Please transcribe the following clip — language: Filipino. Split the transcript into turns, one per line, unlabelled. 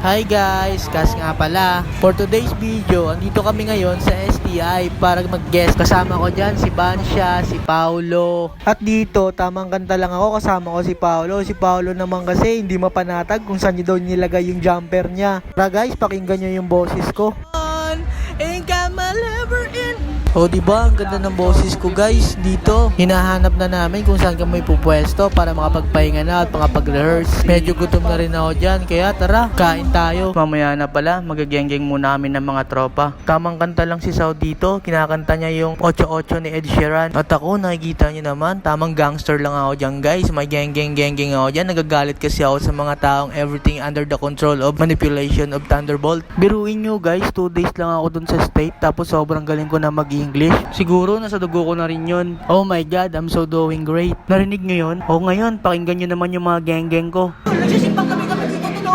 Hi guys, Kas nga pala. For today's video, andito kami ngayon sa STI para mag-guest. Kasama ko dyan si Bansha, si Paolo. At dito, tamang kanta lang ako, kasama ko si Paolo. Si Paolo naman kasi hindi mapanatag kung saan niya daw nilagay yung jumper niya. Tara guys, pakinggan nyo yung boses ko. Ain't got my liver in. O diba, ang ganda ng boses ko guys dito. Hinahanap na namin kung saan kami pupwesto para makapagpahinga na at makapag-rehearse. Medyo gutom na rin ako dyan, kaya tara, kain tayo. Mamaya na pala, magagenggeng muna kami ng mga tropa. Tamang kanta lang si Sao dito, kinakanta niya yung 8-8 ni Ed Sheeran. At ako, nakikita niyo naman, tamang gangster lang ako dyan guys. May genggeng ako dyan. Nagagalit kasi ako sa mga taong everything under the control of manipulation of Thunderbolt. Biruin nyo guys, 2 days lang ako dun sa state, tapos sobrang galing ko na mag-English. Siguro nasa dugo ko na rin yun. Oh my god, I'm so doing great. Narinig nyo yun? O ngayon, pakinggan nyo naman yung mga geng-geng ko. Nagsisimpang kami dito, no?